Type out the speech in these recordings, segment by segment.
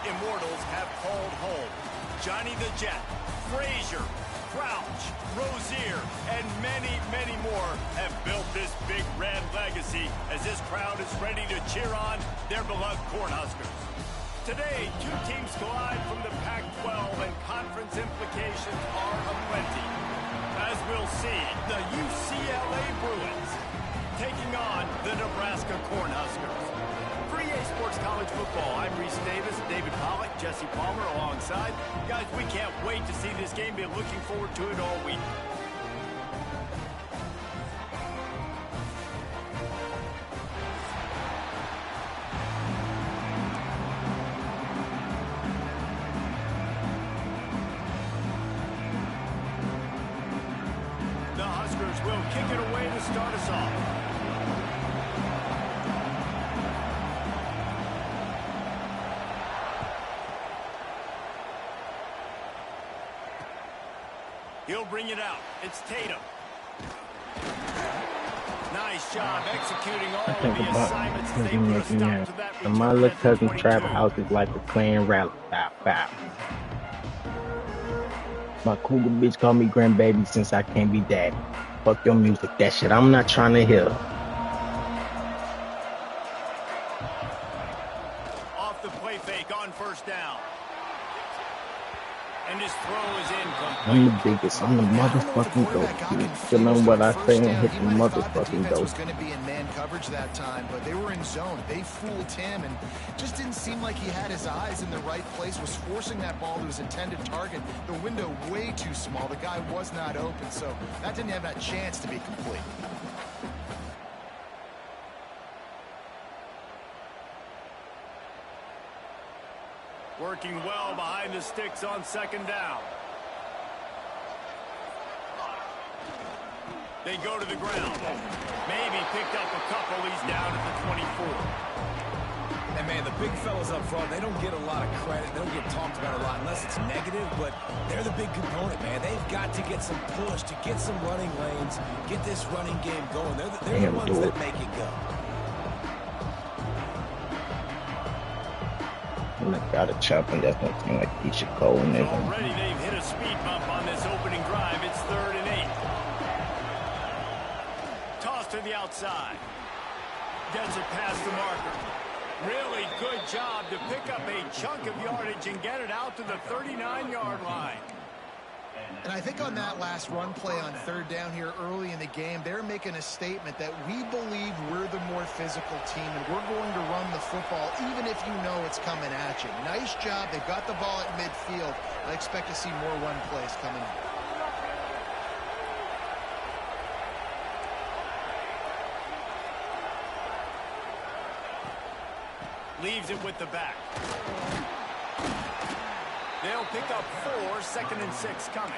immortals have called home. Johnny the Jet, Frazier, Crouch, Rozier, and many, many more have built this big red legacy as this crowd is ready to cheer on their beloved Cornhuskers. Today, two teams collide from the Pac-12 and conference implications are aplenty. As we'll see, the UCLA Bruins taking on the Nebraska Cornhuskers. For EA Sports College Football, I'm Reese Davis, David Pollack, Jesse Palmer alongside. Guys, we can't wait to see this game. Been looking forward to it all week. The Huskers will kick it away to start us off. He'll bring it out. It's Tatum. Nice job executing all of the assignments as they put a stop to that return. My little cousin trap house is like a clan rally. Bow. My cougar bitch call me grandbaby since I can't be daddy. Fuck your music, that shit I'm not trying to hear. Off the play fake on first down. And his throw is incomplete. I'm the biggest. I'm the motherfucking goat. Feeling what I say and hit the motherfucking goat. Was going to be in man coverage that time, but they were in zone. They fooled him and just didn't seem like he had his eyes in the right place. Was forcing that ball to his intended target. The window way too small. The guy was not open, so that didn't have that chance to be complete. Working well behind the sticks on second down. They go to the ground. Maybe picked up a couple. He's down at the 24. And, man, the big fellas up front, they don't get a lot of credit. They don't get talked about a lot unless it's negative, but they're the big component, man. They've got to get some push, to get some running lanes, get this running game going. They're the ones that make it go. I got a chop, and that's not seem like he should go in there. Already they've hit a speed bump on this opening drive. It's 3rd and 8. Toss to the outside. Gets it past the marker. Really good job to pick up a chunk of yardage and get it out to the 39-yard line. And I think on that last run play on 3rd down here early in the game, they're making a statement that we believe we're the more physical team and we're going to run the football even if you know it's coming at you. Nice job. They've got the ball at midfield. I expect to see more run plays coming up. Leaves it with the back. They'll pick up 4, 2nd and 6 coming.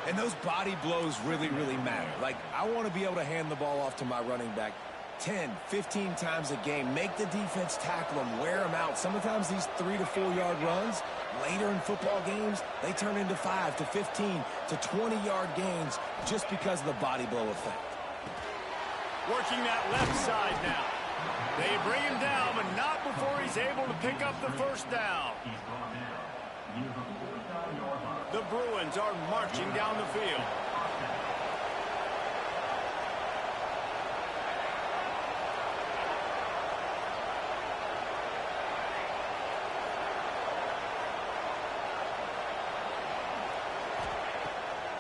And those body blows really, really matter. Like, I want to be able to hand the ball off to my running back 10, 15 times a game. Make the defense tackle them, wear them out. Sometimes these 3 to 4 yard runs, later in football games, they turn into 5 to 15 to 20 yard gains just because of the body blow effect. Working that left side now. They bring him down, but not before he's able to pick up the first down. The Bruins are marching down the field.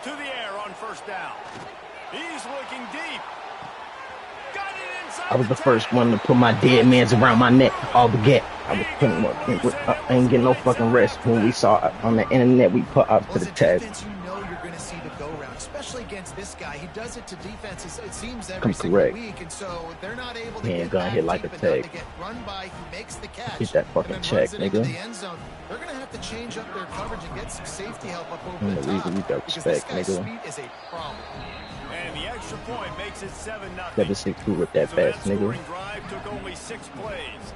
To the air on first down. He's looking deep. Got it inside. I was the first one to put my dead man's around my neck. All the get. I was putting I ain't getting no fucking rest. When we saw it on the internet, we put up to the test. You know you're going to see the go round, especially against this guy. He does it to defenses. It seems every single week, and so they're not able to get back hit like a tag. to get run by. He makes the catch. Get that fucking check, nigga. The end zone. They're going to have to change up their coverage and get some safety help up over the top. We got respect, nigga. Speed is a problem. And the extra point makes it 7-0. Never see through with that fast, nigga. Drive took only 6 plays.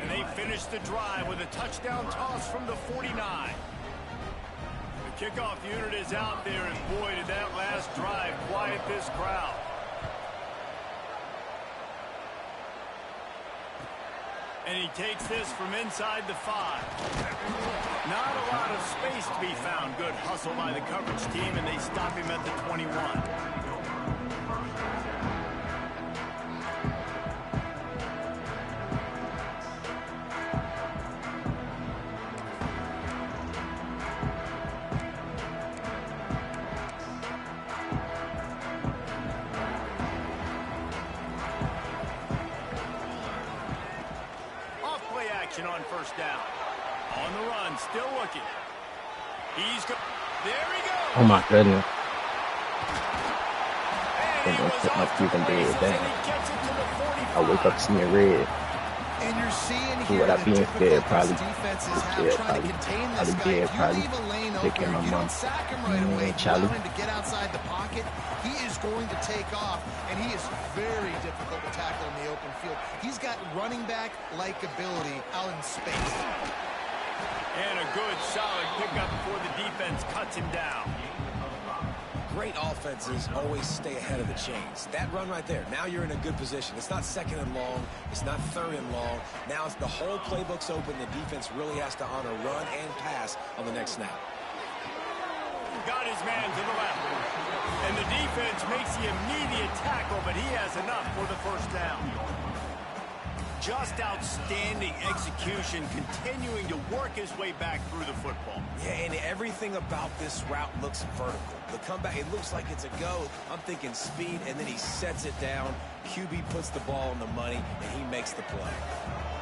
And they finished the drive with a touchdown toss from the 49. The kickoff unit is out there, and boy, did that last drive quiet this crowd. And he takes this from inside the 5. Not a lot of space to be found. Good hustle by the coverage team, and they stop him at the 21. On first down. On the run, still looking. He's go. There he goes. Oh my goodness. And he was off to the races, and he gets it to the 45. I wake up seeing red. And you're seeing See here what I the being typical scared, probably. defenses have Yeah, trying to contain this guy. dead, If you probably. leave a lane Take care open, of my you mom. don't sack him right away. You Charlie. allow him to get outside the pocket. He is going to take off, and he is very difficult to tackle in the open field. He's got running back-like ability out in space. And a good, solid pickup before the defense cuts him down. Great offenses always stay ahead of the chains. That run right there, now you're in a good position. It's not second and long. It's not third and long. Now it's the whole playbook's open. The defense really has to honor run and pass on the next snap. Got his man to the left. And the defense makes the immediate tackle, but he has enough for the first down. Just outstanding execution, continuing to work his way back through the football. Yeah, and everything about this route looks vertical. The comeback, it looks like it's a go. I'm thinking speed, and then he sets it down. QB puts the ball on the money, and he makes the play.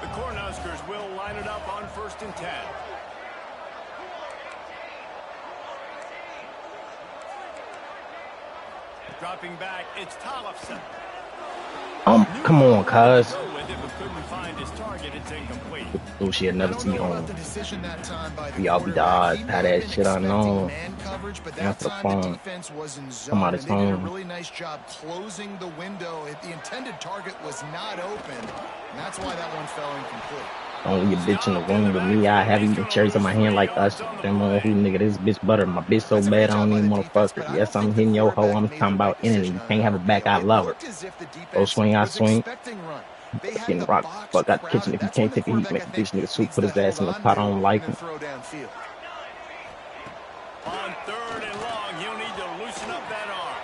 The Cornhuskers will line it up on 1st and 10. Dropping back, it's Tollefson. Come on, cuz. Couldn't find his target. It's incomplete. Oh shit, never see on. The decision that time by the Y'all be the odds. How that shit unknown. Man coverage, but That's that the time the phone. defense was in zone. Come out And his they did a phone. really nice job closing the window. The intended target was not open, and that's why that one fell incomplete. Only a bitch in the room with me. I have even cherries in my hand like us. Them on who nigga, this bitch butter. My bitch so bad I don't even wanna fuck her. Yes, I'm hitting your hoe. I'm talking about enemy. You can't have her back. I love her. Go swing, I swing. Getting rocked. Fuck out the kitchen. If you can't take a heat, make a bitch nigga soup. Put his ass in the pot. I don't like him. On 3rd and long, he'll need to loosen up that arm.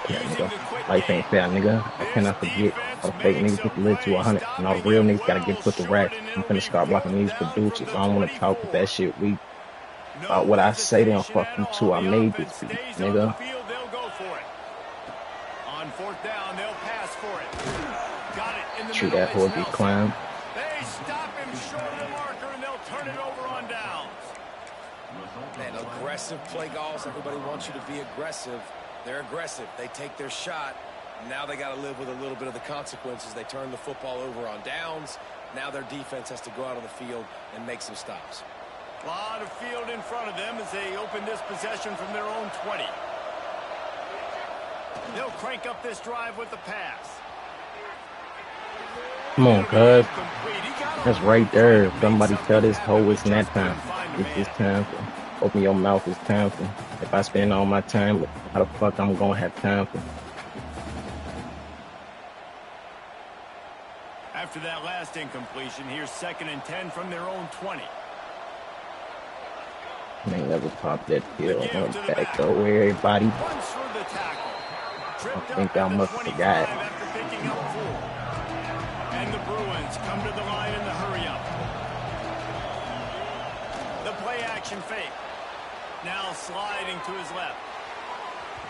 Yeah, Using nigga. the quick Life ain't fair, nigga. I cannot forget. All the fake niggas get to live to 100. And all the real niggas gotta get put to rack. I'm finna start blocking these producers. I don't wanna talk with that shit weak. About what I say, they don't fuck you too. I made this beat, nigga. On 4th down, they'll pass for it. Got it in the Shoot middle. that hoe be climb. They stop him short of the marker, and they'll turn it over on downs. Man, aggressive play calls. Everybody wants you to be aggressive. They're aggressive. They take their shot. Now they got to live with a little bit of the consequences. They turn the football over on downs. Now their defense has to go out on the field and make some stops. A lot of field in front of them as they open this possession from their own 20. They'll crank up this drive with the pass. Come on, cuz. That's right there. Somebody tell this hoe it's not time. It's just time for. Open your mouth. It's time for. If I spend all my time, how the fuck I'm gonna have time for? After that last incompletion, here's 2nd and 10 from their own 20. They never popped that pill on back though. Where everybody. Runs through the tackle. I think I must have forgot. After picking up 4. And the Bruins come to the line in the hurry up. The play action fake. Now sliding to his left.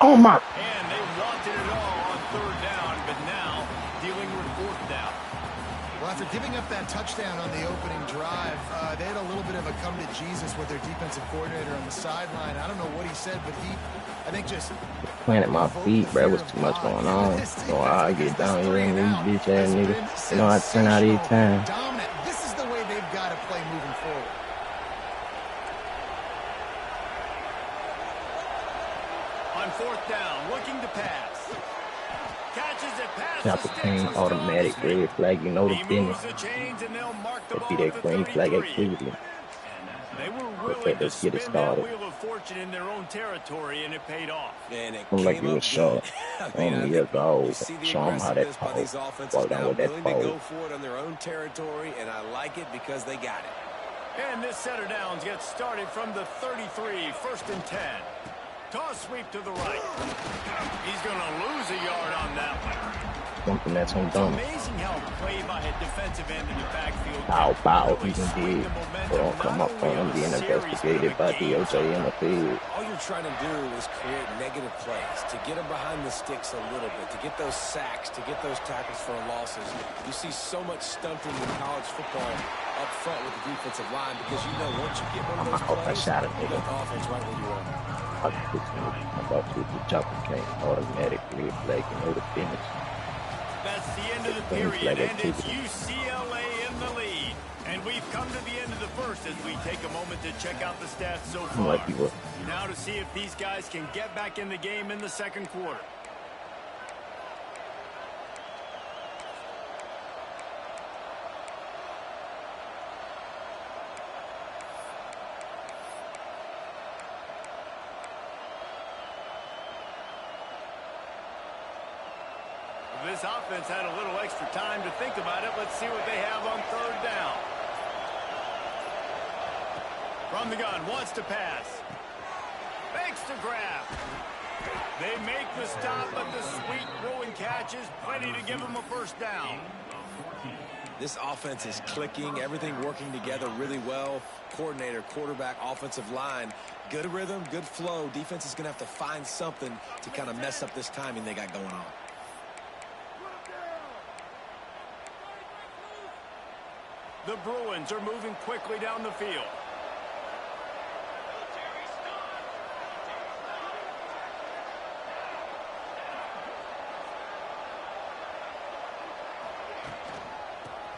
Oh my. And they wanted it all on 3rd down, but now dealing with 4th down. Well, after giving up that touchdown on the opening drive, they had a little bit of a come to Jesus with their defensive coordinator on the sideline. I don't know what he said, but he, I think, just Planted my feet, bro. It was too much going on. So I get down here and these bitch ass niggas. You know I turn out each time. Dominant. This is the way they've got to play moving forward. On 4th down, looking to pass. Catches it past Chop the chain, automatic, red flag, you know the He business. moves the chains and they'll mark the It'll be ball that at green the flag at 33. Cleveland. They were Okay, willing to let's get it spin that started. wheel of fortune in their own territory, and it paid off. And it I'm like came you up were short. good. I 20 think years you old. see the Show them how that aggressiveness by pole. these offenses Walk down now, with that willing to pole. go for it on their own territory, and I like it because they got it. And this setter downs gets started from the 33, 1st and 10. Toss sweep to the right. He's going to lose a yard on that one. Something that's on It's dumb. amazing how play by a defensive end in the backfield Bow, bow, really even swing did. the momentum, Don't come not up only on of him a being series, investigated but by of a game DOJ in the field. All you're trying to do is create negative plays, to get them behind the sticks a little bit, to get those sacks, to get those tackles for losses. You see so much stunting in college football up front with the defensive line because you know once you get one of those plays, you got the offense right where you want it. I thought the jumping came automatically, like, you know, the finish. That's the end of the period, and it's UCLA in the lead. And we've come to the end of the first as we take a moment to check out the stats so far. Now to see if these guys can get back in the game in the second quarter. This offense had a little extra time to think about it. Let's see what they have on 3rd down. From the gun, wants to pass. Fakes to grab. They make the stop, but the sweet throw and catch is plenty to give them a 1st down. This offense is clicking, everything working together really well. Coordinator, quarterback, offensive line, good rhythm, good flow. Defense is going to have to find something to kind of mess up this timing they got going on. The Bruins are moving quickly down the field.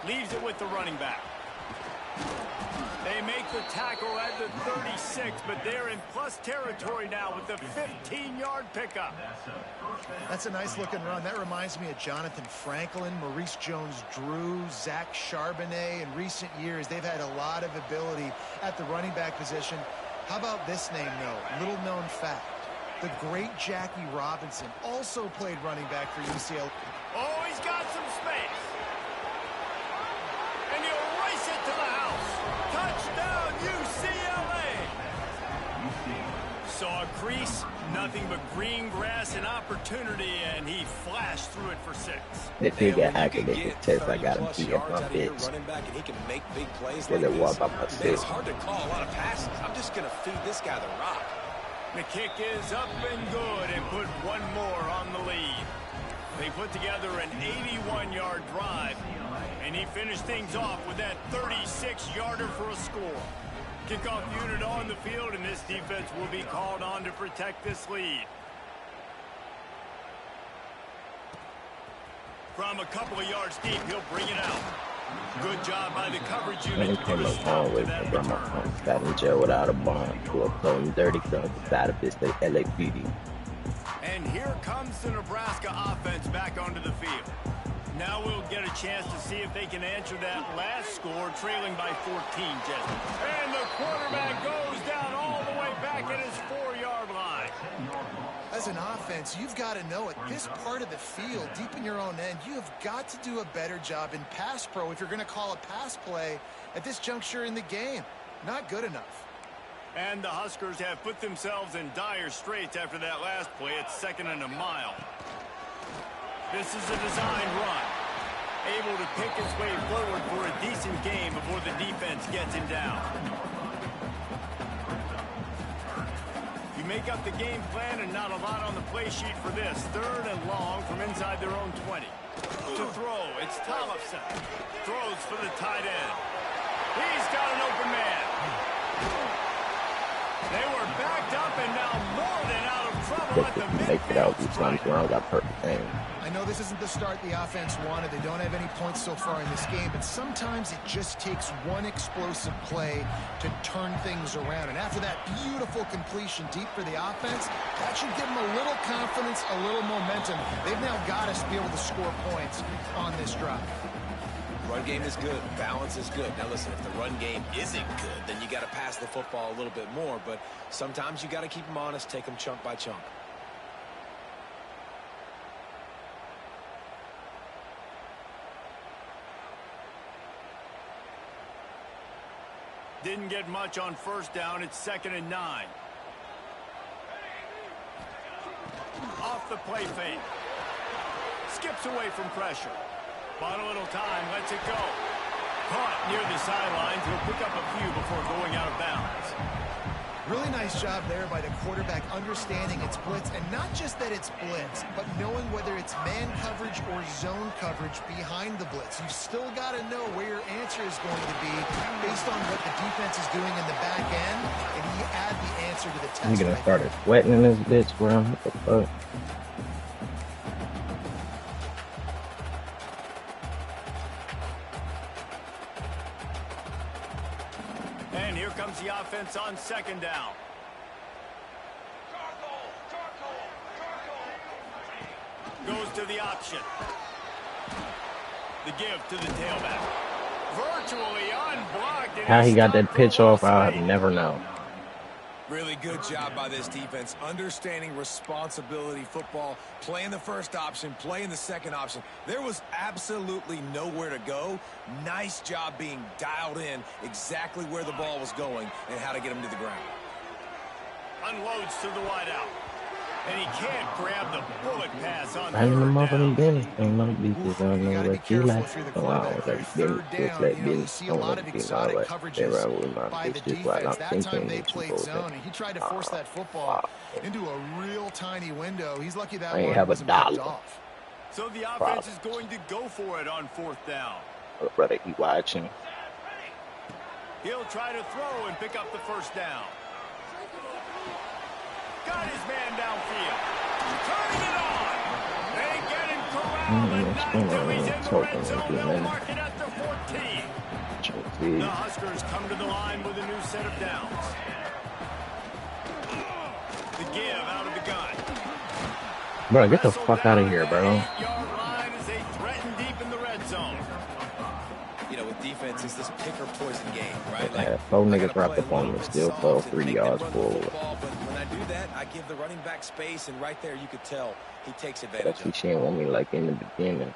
Leaves it with the running back. They make the tackle at the 36, but they're in plus territory now with the 15-yard pickup. That's a nice-looking run. That reminds me of Jonathan Franklin, Maurice Jones-Drew, Zach Charbonnet. In recent years, they've had a lot of ability at the running back position. How about this name, though? Little-known fact. The great Jackie Robinson also played running back for UCLA. Oh, he's got some space. And he'll race it to the house. Touchdown, UCLA. Saw a crease, nothing but green grass and opportunity, and he flashed through it for 6. The bigger academic test, I got him beat up my bitch. Running back and he can make big plays Because like it was this. by myself. It's hard to call a lot of passes. I'm just going to feed this guy the rock. The kick is up and good and put one more on the lead. They put together an 81-yard drive, and he finished things off with that 36-yarder for a score. Kickoff unit on the field, and this defense will be called on to protect this lead. From a couple of yards deep, he'll bring it out. Good job by the coverage unit to put a stop to that return. Got in jail without a bond for uploading dirty guns inside of this LAPD. And here comes the Nebraska offense back onto the field. Now we'll get a chance to see if they can answer that last score, trailing by 14, Jesse. And the quarterback goes down all the way back at his 4-yard line. As an offense, you've got to know at this part of the field, deep in your own end, you have got to do a better job in pass pro if you're going to call a pass play at this juncture in the game. Not good enough. And the Huskers have put themselves in dire straits after that last play. It's 2nd and a mile. This is a design run. Able to pick his way forward for a decent game before the defense gets him down. You make up the game plan and not a lot on the play sheet for this. 3rd and long from inside their own 20. To throw, it's Tollefson. Throws for the tight end. He's got an open man. They were backed up and now more than out of trouble at the Make it out these times where I got perfect aim. I know this isn't the start the offense wanted. They don't have any points so far in this game, but sometimes it just takes one explosive play to turn things around. And after that beautiful completion deep for the offense, that should give them a little confidence, a little momentum. They've now got us to be able to score points on this drive. Run game is good. Balance is good. Now, listen, if the run game isn't good, then you got to pass the football a little bit more. But sometimes you got to keep them honest, take them chunk by chunk. Didn't get much on first down. It's 2nd and 9. Off the play fake. Skips away from pressure. Bought a little time. Lets it go. Caught near the sidelines. He'll pick up a few before going out of bounds. Really nice job there by the quarterback understanding it's blitz, and not just that it's blitz, but knowing whether it's man coverage or zone coverage behind the blitz. You've still got to know where your answer is going to be based on what the defense is doing in the back end, and you add the answer to the test. I'm gonna start sweating in this bitch, bro. What the fuck? And here comes the offense on 2nd down. Goes to the option. The give to the tailback. Virtually unblocked. How he got that pitch off, I'll never know. Really good job by this defense, understanding responsibility football, playing the first option, playing the second option. There was absolutely nowhere to go. Nice job being dialed in exactly where the ball was going and how to get him to the ground. Unloads to the wideout. And he can't grab the bullet pass on I ain't the 3rd motherfucking down. business. Ain't no beef. I don't know You got to be what you careful like. if you're the Oh, I quarterback. was like, Third just down, let you business. see I a don't lot want of to be exotic like, coverages by by the defense. That time they played zone, and he tried to force that football into a real tiny window. He's lucky that I ain't one have a wasn't picked dollar. off. So the offense is going to go for it on 4th down. Brother, he watching. He'll try to throw and pick up the 1st down. Got his man downfield. Turning it on. They get him corralled, and not until he's in the red zone, they'll mark it at the 14. The Huskers come to the line with a new set of downs. The give out of the gun. Bro, get the fuck out of here, bro. 8-yard line as they threaten deep in the red zone. You know, with defense, it's this pick or poison game, right? Yeah, 4 niggas dropped up on me, still fell 3 yards forward. But when I do that, I give the running back space, and right there you could tell he takes advantage That's of what she didn't want me like in the beginning.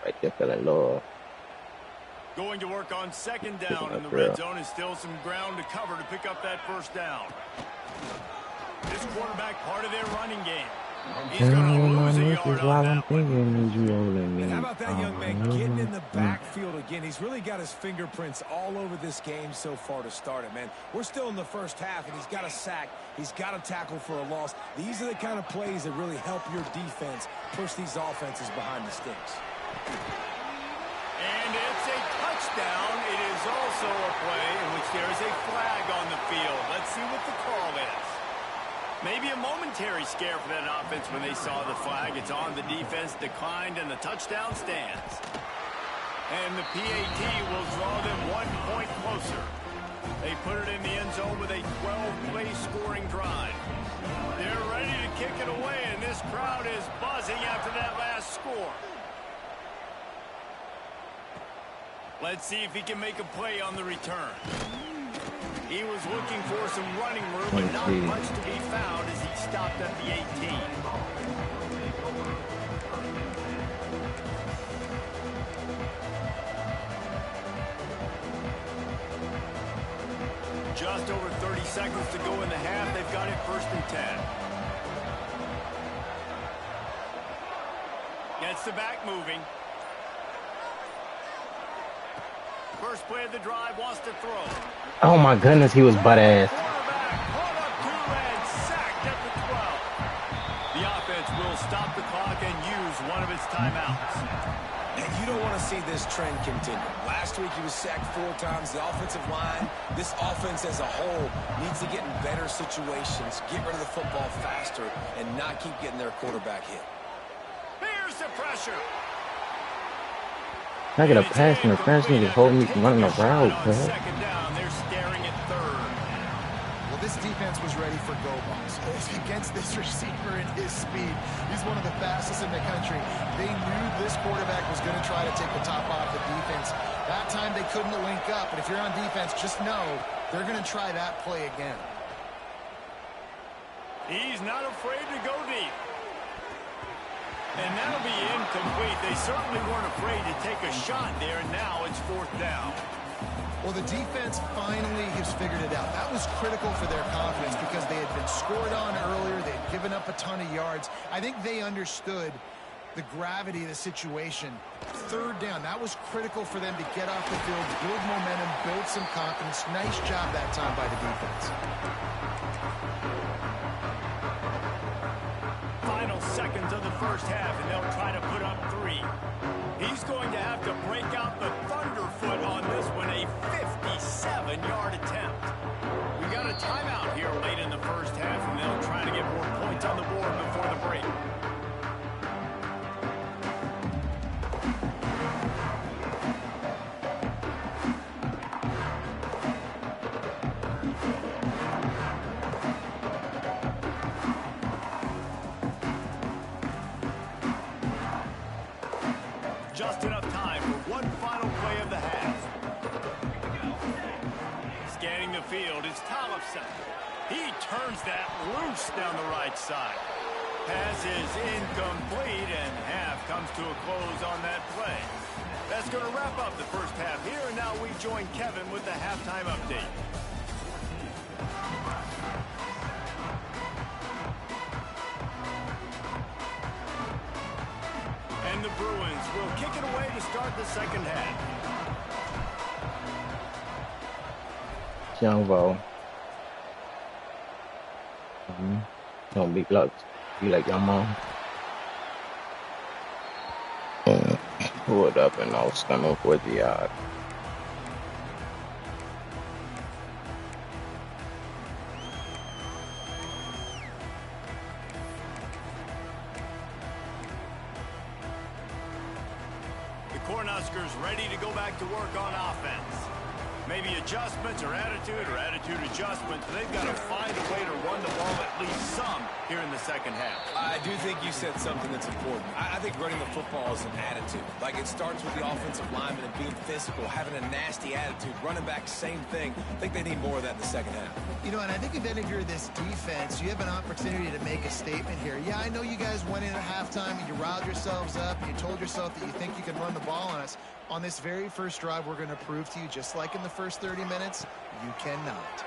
Right there, fell in love. Going to work on 2nd down in the red zone, is still some ground to cover to pick up that 1st down. This quarterback part of their running game. He's going to lose a yard on that one. And how about that young man getting in the backfield again? He's really got his fingerprints all over this game so far to start it, man. We're still in the first half, and he's got a sack. He's got a tackle for a loss. These are the kind of plays that really help your defense push these offenses behind the sticks. And it's a touchdown. It is also a play in which there is a flag on the field. Let's see what the call is. Maybe a momentary scare for that offense when they saw the flag. It's on, the defense declined, and the touchdown stands. And the PAT will draw them 1 point closer. They put it in the end zone with a 12-play scoring drive. They're ready to kick it away, and this crowd is buzzing after that last score. Let's see if he can make a play on the return. He was looking for some running room, but not much to be found as he stopped at the 18. Just over 30 seconds to go in the half. They've got it 1st and 10. Gets the back moving. First play of the drive, wants to throw. Oh my goodness, he was butt ass. Quarterback caught up to and sacked at the 12. The offense will stop the clock and use one of its timeouts. And you don't want to see this trend continue. Last week he was sacked 4 times. The offensive line, this offense as a whole, needs to get in better situations, get rid of the football faster, and not keep getting their quarterback hit. Here's the pressure. I get a pass interference, niggas holding me from running a route, bro. 2nd down, they're staring at 3rd. Well, this defense was ready for go balls. Against this receiver and his speed, he's one of the fastest in the country. They knew this quarterback was going to try to take the top off the defense. That time they couldn't link up, but if you're on defense, just know they're going to try that play again. He's not afraid to go deep. And that'll be incomplete. They certainly weren't afraid to take a shot there, and now it's 4th down. Well, the defense finally has figured it out. That was critical for their confidence because they had been scored on earlier. They had given up a ton of yards. I think they understood the gravity of the situation. 3rd down, that was critical for them to get off the field, build momentum, build some confidence. Nice job that time by the defense. Final seconds of the first half, and they'll try to put up 3. He's going to have to break out the thunderfoot on this one, a 57-yard attempt. We got a timeout here late in the first half, and they'll try to get more points on the board before the break. Just enough time for one final play of the half. Scanning the field is Tollefson. He turns that loose down the right side. Pass is incomplete, and half comes to a close on that play. That's going to wrap up the first half here, and now we join Kevin with the halftime update. And the Bruins will kick it away to start the second half. Young ball. Don't be like your mom. Pull it up and I'll stand up with the yard. Cornhuskers ready to go back to work on offense. Maybe adjustments or attitude adjustments. They've got to find a way to run the ball at least some here in the second half. I do think you said something that's important. I think running the football is an attitude. Like, it starts with the offensive lineman and being physical, having a nasty attitude. Running back, same thing. I think they need more of that in the second half. You know, and I think if you're this defense, you have an opportunity to make a statement here. Yeah, I know you guys went in at halftime and you riled yourselves up and you told yourself that you think you can run the ball on us. On this very first drive, we're going to prove to you, just like in the first 30 minutes, you cannot.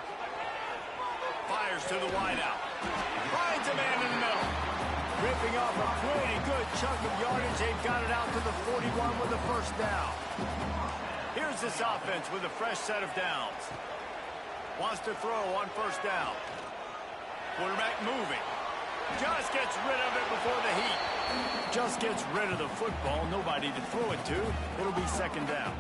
Fires to the wideout. Finds a man in the middle. Ripping off a pretty good chunk of yardage. They've got it out to the 41 with the first down. Here's this offense with a fresh set of downs. Wants to throw on first down. Quarterback moving. Just gets rid of it before the heat. Just gets rid of the football. Nobody to throw it to. It'll be second down.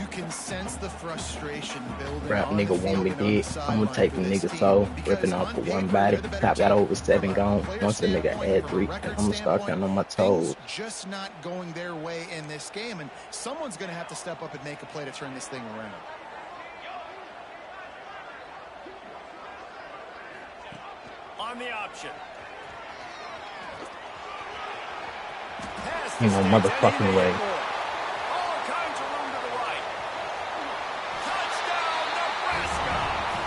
You can sense the frustration building. Rap nigga want me dead. I'm gonna take the nigga soul, ripping off for one body. Top got over 7 gone. Once the nigga had 3, and I'm gonna start counting on my toes. Just not going their way in this game, and someone's gonna have to step up and make a play to turn this thing around. On the option. Ain't no motherfucking way. All kinds of room to the right. Touchdown, Nebraska.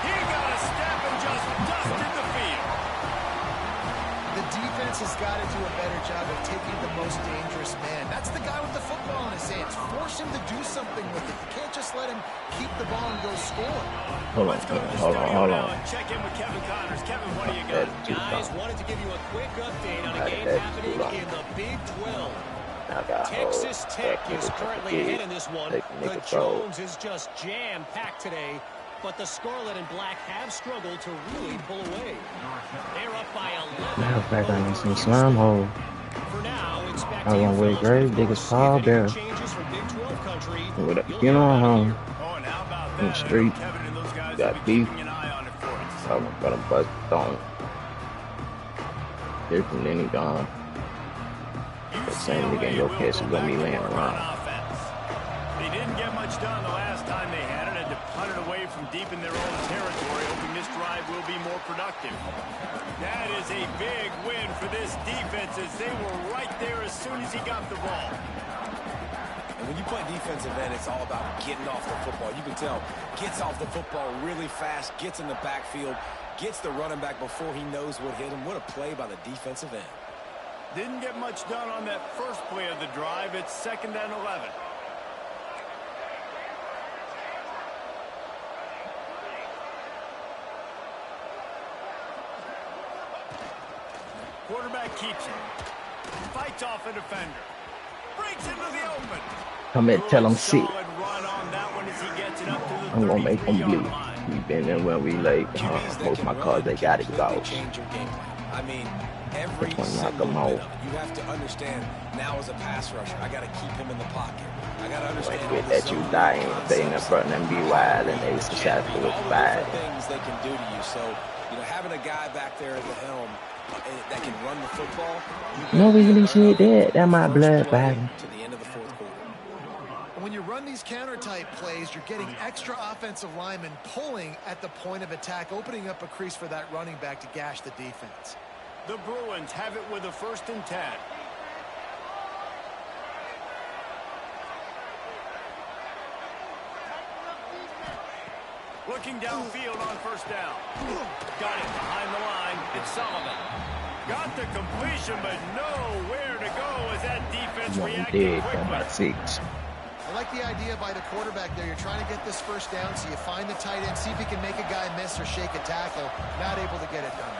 He got a step and just dusted the field. The defense has got to do a better job of taking the most dangerous man. That's the guy with the football in his hands. Force him to do something with it. You can't just let him keep the ball and go score. Hold on. Check in with Kevin Connors. Kevin, what do you got? Guys, wanted to give you a quick update on a game happening in the Big 12. Texas Tech is currently ahead in this one. The Jones is just jam-packed today, but the Scarlet and Black have struggled to really pull away. They're up by 11. Back on some slime hole. For now, expect I want with grave biggest Paul Bear. changes from Big 12 country. With a funeral home Oh, and how about in that? the street. Kevin and those guys Got have been beef. keeping an eye on it for us. I'm gonna bust on. Here from then he gone. The same nigga in your case is gonna be laying around. They didn't get much done the last time they had it, and to punt it away from deep in their own territory, hoping this drive will be more productive. That is a big win for this defense as they were right there as soon as he got the ball. And when you play defensive end, it's all about getting off the football. You can tell, gets off the football really fast, gets in the backfield, gets the running back before he knows what hit him. What a play by the defensive end. Didn't get much done on that first play of the drive. It's 2nd and 11. Quarterback keeps it. Fights off a defender. Breaks into the open. Come here, tell him shit. I'm gonna make him bleed. We've been there where we like most of my cars, they got it go. I mean, every single minute, you have to understand, now as a pass rusher, I gotta keep him in the pocket. I gotta understand with that you dying, staying in front and be wild, and they shot for it bad. Things they can do to you. So, you know, having a guy back there at the helm that can run the football. No really shit that. That my blood bag. To the end of the fourth quarter. When you run these counter-type plays, you're getting extra offensive linemen pulling at the point of attack, opening up a crease for that running back to gash the defense. The Bruins have it with a 1st and 10. Looking downfield on 1st down. Got it behind the line. It's Sullivan. Got the completion, but nowhere to go as that defense reacted quickly. I like the idea by the quarterback there. You're trying to get this 1st down, so you find the tight end, see if he can make a guy miss or shake a tackle. Not able to get it done.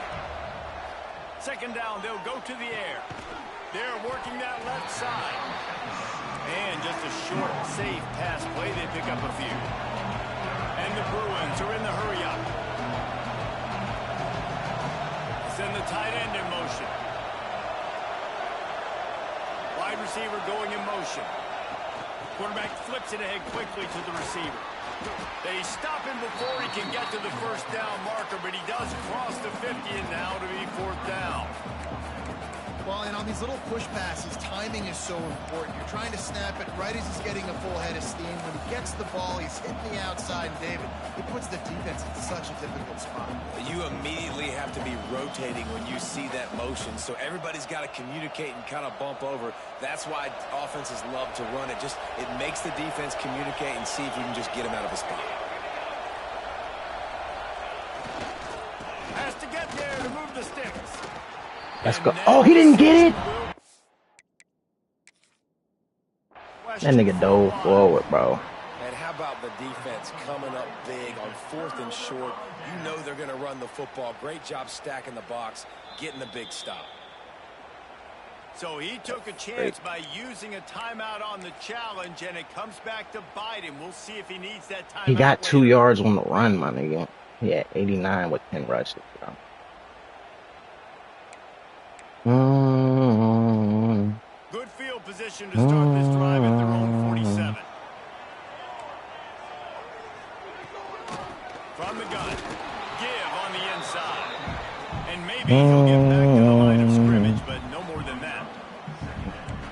2nd down, they'll go to the air. They're working that left side. And just a short, safe pass play. They pick up a few. And the Bruins are in the hurry-up. Send the tight end in motion. Wide receiver going in motion. Quarterback flips it ahead quickly to the receiver. They stop him before he can get to the 1st down marker, but he does cross the 50 and now to be 4th down. Well, and on these little push passes, timing is so important. You're trying to snap it right as he's getting a full head of steam. When he gets the ball, he's hitting the outside, and David, it puts the defense in such a difficult spot. You immediately have to be rotating when you see that motion, so everybody's got to communicate and kind of bump over. That's why offenses love to run it. It makes the defense communicate and see if you can just get him out of a spot. Has to get there to move the sticks. Let's go. Oh, he didn't get it. That nigga dove forward, bro. And how about the defense coming up big on 4th and short? You know they're going to run the football. Great job stacking the box, getting the big stop. So he took a chance by using a timeout on the challenge, and it comes back to bite him. We'll see if he needs that timeout. He got 2 yards on the run, my nigga. He had 89 with 10 rushes, bro. Good field position to start this drive at their own 47. From the gun, give on the inside. And maybe he'll get back to the line of scrimmage, but no more than that.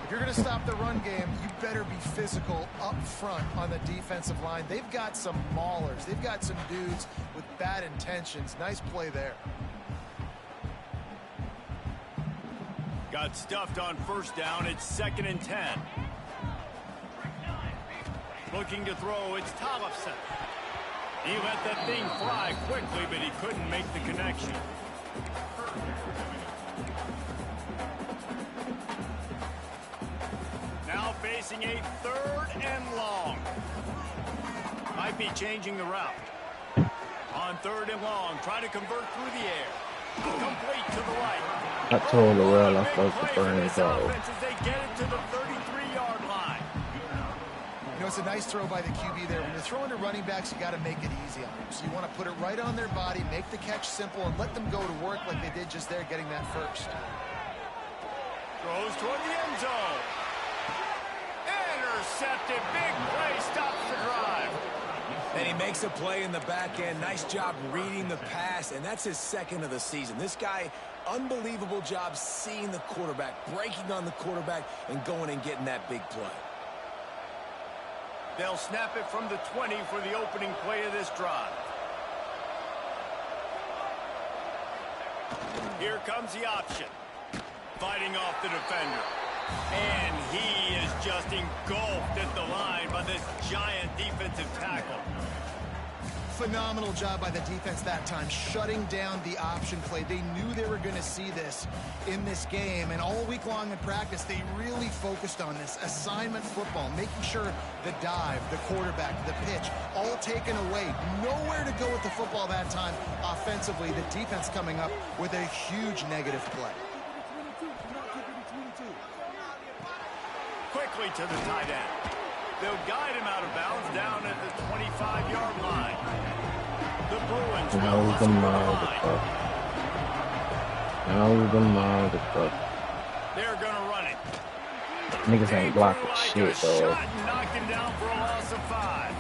If you're going to stop the run game, you better be physical up front on the defensive line. They've got some maulers. They've got some dudes with bad intentions. Nice play there. Got stuffed on 1st down. It's 2nd and 10. Looking to throw. It's Tollefson. He let that thing fly quickly, but he couldn't make the connection. Now facing a 3rd and long. Might be changing the route. On 3rd and long, trying to convert through the air. Complete to the right. I told the world I'm supposed to burn his dog. They get it to the 33-yard line. You know, it's a nice throw by the QB there. When you're throwing to running backs, you got to make it easy on them. So you want to put it right on their body, make the catch simple, and let them go to work like they did just there, getting that 1st. Throws toward the end zone. Intercepted. Big play. Stops the drive. And he makes a play in the back end. Nice job reading the pass, and that's his 2nd of the season. This guy, unbelievable job seeing the quarterback, breaking on the quarterback, and going and getting that big play. They'll snap it from the 20 for the opening play of this drive. Here comes the option. Fighting off the defender. And he is just engulfed at the line by this giant defensive tackle. Phenomenal job by the defense that time, shutting down the option play. They knew they were going to see this in this game, and all week long in practice, they really focused on this assignment football, making sure the dive, the quarterback, the pitch, all taken away. Nowhere to go with the football that time offensively. The defense coming up with a huge negative play. Quickly to the tight end. They'll guide him out of bounds down at the 25-yard line. The Bruins will hustle the line. They're going to run it. Niggas ain't blocking shit, though. Knocked him down for a loss of 5.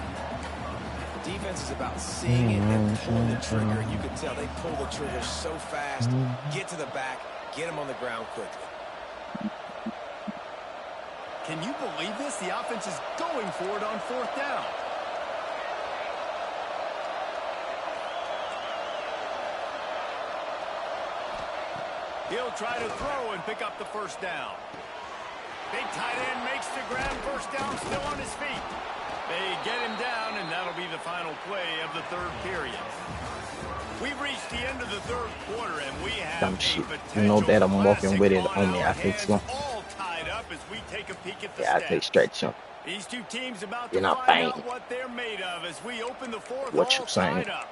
Defense is about seeing it and pulling the trigger. You can tell they pull the trigger so fast. Get to the back, get him on the ground quickly. Can you believe this? The offense is going for it on 4th down. He'll try to throw and pick up the 1st down. Big tight end makes the grab. 1st down, still on his feet. They get him down, and that'll be the final play of the 3rd period. We've reached the end of the 3rd quarter, and we have a potential. You know that I'm walking with it on me. I think so. As we take a peek at the I take stretch him. These two teams about to You're not find banging. out what they're made of as we open the 4th. What you saying? Up.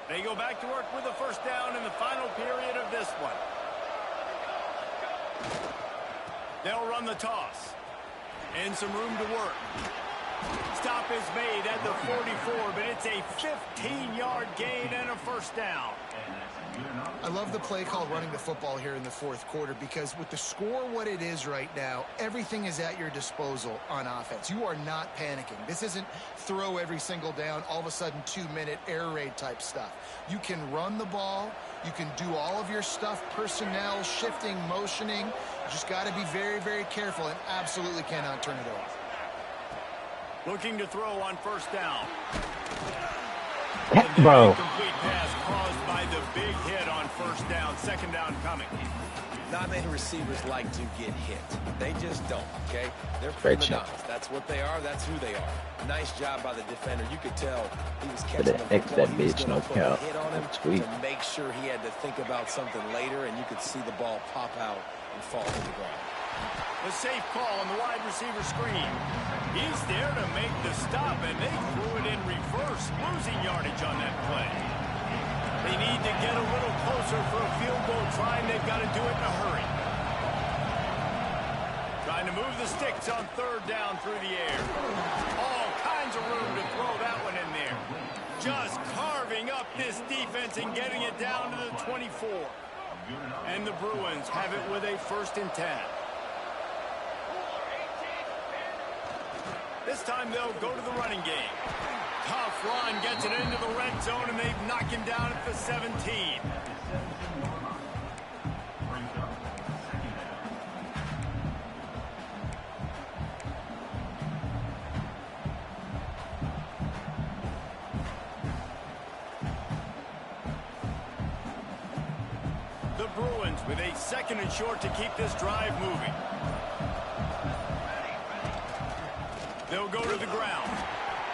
They go back to work with a 1st down in the final period of this one. They'll run the toss. And some room to work. Stop is made at the 44, but it's a 15-yard gain and a 1st down. I love the play call running the football here in the 4th quarter because with the score what it is right now, everything is at your disposal on offense. You are not panicking. This isn't throw every single down, all of a sudden 2-minute air raid type stuff. You can run the ball. You can do all of your stuff, personnel, shifting, motioning. You just got to be very, very careful and absolutely cannot turn it over. Looking to throw on 1st down. Bro. Complete pass caused by the big hit on 1st down. 2nd down coming. Not many receivers like to get hit. They just don't, okay? They're prima donnas. That's what they are. That's who they are. Nice job by the defender. You could tell he was catching the football. That he was bitch, going no to put a count. hit on him to make sure he had to think about something later, and you could see the ball pop out and fall to the ground. The safe call on the wide receiver screen. He's there to make the stop, and they threw it in reverse, losing yardage on that play. They need to get a little closer for a field goal trying. They've got to do it in a hurry. Trying to move the sticks on 3rd down through the air. All kinds of room to throw that one in there. Just carving up this defense and getting it down to the 24. And the Bruins have it with a 1st and 10. This time they'll go to the running game. Tough run gets it into the red zone, and they've knocked him down at the 17. The Bruins with a 2nd and short to keep this drive moving. They'll go to the ground.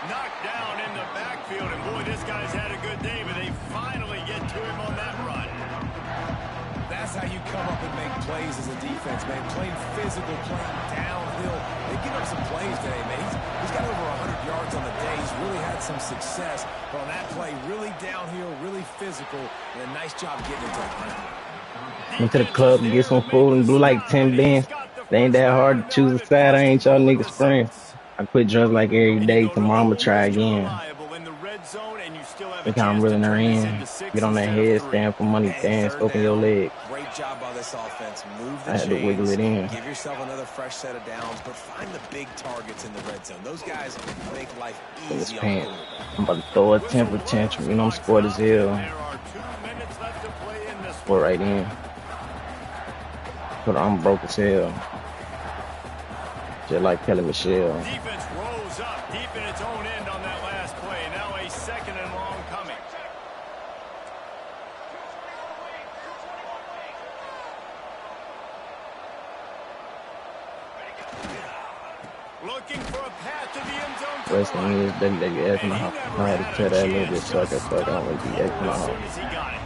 Knocked down in the backfield, and boy, this guy's had a good day, but they finally get to him on that run. That's how you come up and make plays as a defense, man. Playing physical, playing downhill. They give up some plays today, man. He's got over 100 yards on the day. He's really had some success. But on that play, really downhill, really physical, and a nice job getting into the ground. Went to the club and get some food and blew like 10 bands. They ain't that hard to choose a side. I ain't y'all niggas friends. I quit drugs like every day. Tomorrow I'ma try again. Think I'm really in her end. Get on that head, stand for money, dance, open your leg. Great job by this offense. Move the I had to wiggle it in. Give yourself another fresh set of downs, but find the big targets in the red zone. Those guys make life easy on the quarterback. I'm about to throw a temper tantrum. You know I'm scored as hell. There are 2 minutes left foot right in. But I'm broke as hell. Just like Kelly Michelle. Defense rose up deep in its own end on that last play. Now a 2nd and long coming. Looking for a path to the end zone. Rest in his WWE ass my house. I had to tell that little bit sucker fuck I want to be X my house.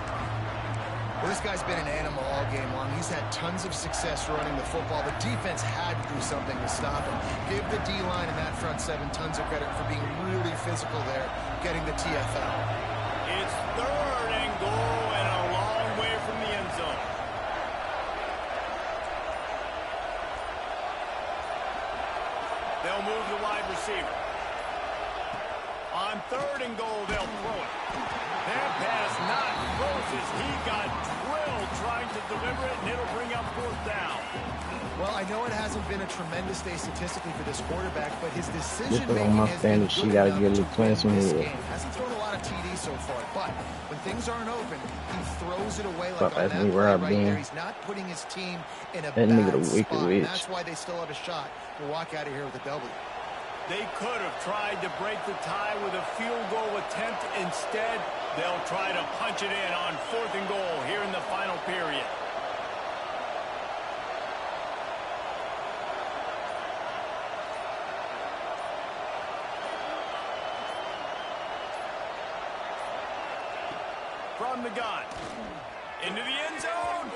Well, this guy's been an animal all game long. He's had tons of success running the football. The defense had to do something to stop him. Give the D-line and that front 7 tons of credit for being really physical there, getting the TFL. It's 3rd and goal and a long way from the end zone. They'll move the wide receiver. On 3rd and goal, they'll throw it. That pass not Moses. He got drilled trying to deliver it, and it'll bring up 4th down. Well, I know it hasn't been a tremendous day statistically for this quarterback, but his decision-making on my has been standard. She got to get a little cleanse from here. Hasn't thrown a lot of TDs so far, but when things aren't open, he throws it away like Fuck, on that's that me where play I've right been. there. He's not putting his team in a That nigga bad the wicked spot. witch. That's why they still have a shot to walk out of here with a W. They could have tried to break the tie with a field goal attempt. Instead, they'll try to punch it in on 4th and goal here in the final period. From the gun. Into the end zone.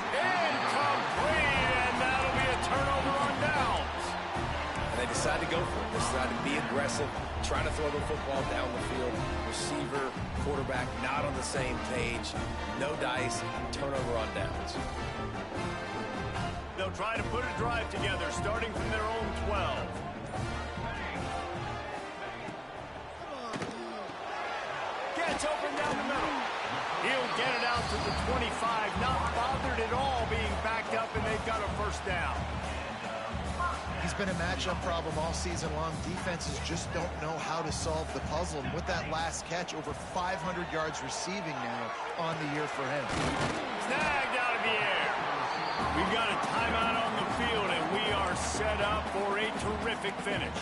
Incomplete, and that'll be a turnover on downs. And they decide to go for it. They decide to be aggressive, trying to throw the football down the field. Receiver, quarterback, not on the same page. No dice, turnover on downs. They'll try to put a drive together, starting from their own 12. Gets open down the middle. He'll get it out to the 25, not bothered at all being backed up, and they've got a 1st down. He's been a matchup problem all season long. Defenses just don't know how to solve the puzzle. And with that last catch, over 500 yards receiving now on the year for him. Snagged out of the air. We've got a timeout on the field, and we are set up for a terrific finish.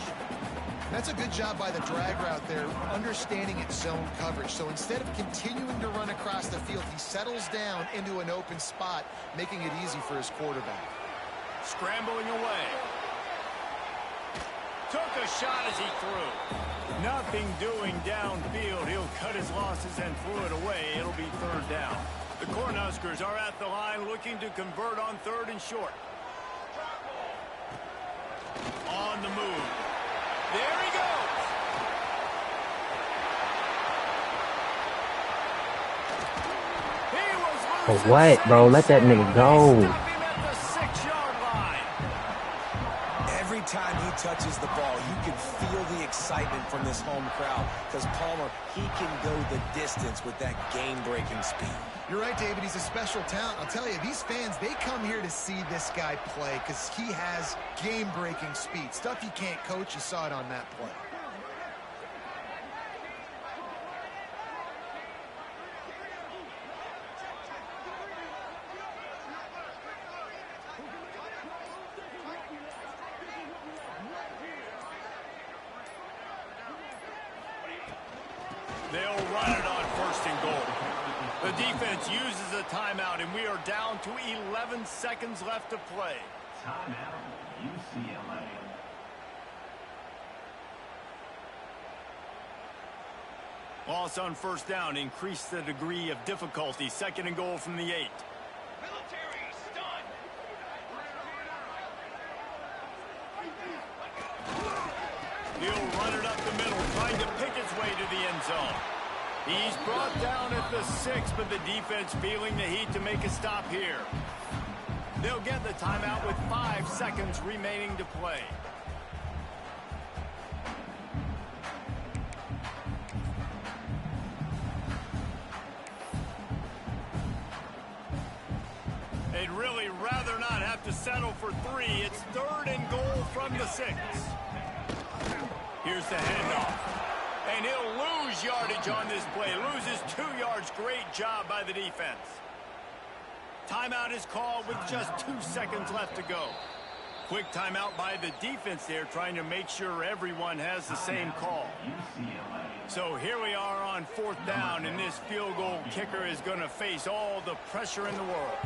That's a good job by the drag route there, understanding its zone coverage. So instead of continuing to run across the field, he settles down into an open spot, making it easy for his quarterback. Scrambling away. Took a shot as he threw. Nothing doing downfield. He'll cut his losses and threw it away. It'll be 3rd down. The Cornhuskers are at the line looking to convert on 3rd and short. On the move. There he goes. He was For what, bro? Let that nigga go. Stop him at the 6-yard line. Every time he touches the ball, you can feel the excitement from this home crowd because Palmer, he can go the distance with that game-breaking speed. You're right, David. He's a special talent. I'll tell you, these fans, they come here to see this guy play because he has game-breaking speed. Stuff you can't coach. You saw it on that play. They'll run it on 1st and goal. The defense uses a timeout, and we are down to 11 seconds left to play. Timeout, UCLA. Loss on 1st down increased the degree of difficulty. 2nd and goal from the 8. He'll run it up the middle, trying to pick its way to the end zone. He's brought down at the 6, but the defense feeling the heat to make a stop here. They'll get the timeout with 5 seconds remaining to play. They'd really rather not have to settle for 3. It's 3rd and goal from the 6. Here's the handoff. And he'll lose yardage on this play. Loses 2 yards. Great job by the defense. Timeout is called with just 2 seconds left to go. Quick timeout by the defense there, trying to make sure everyone has the same call. So here we are on 4th down, and this field goal kicker is going to face all the pressure in the world.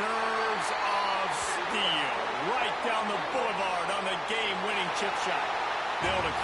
Nerves of steel, right down the boulevard on the game-winning chip shot. They'll decline.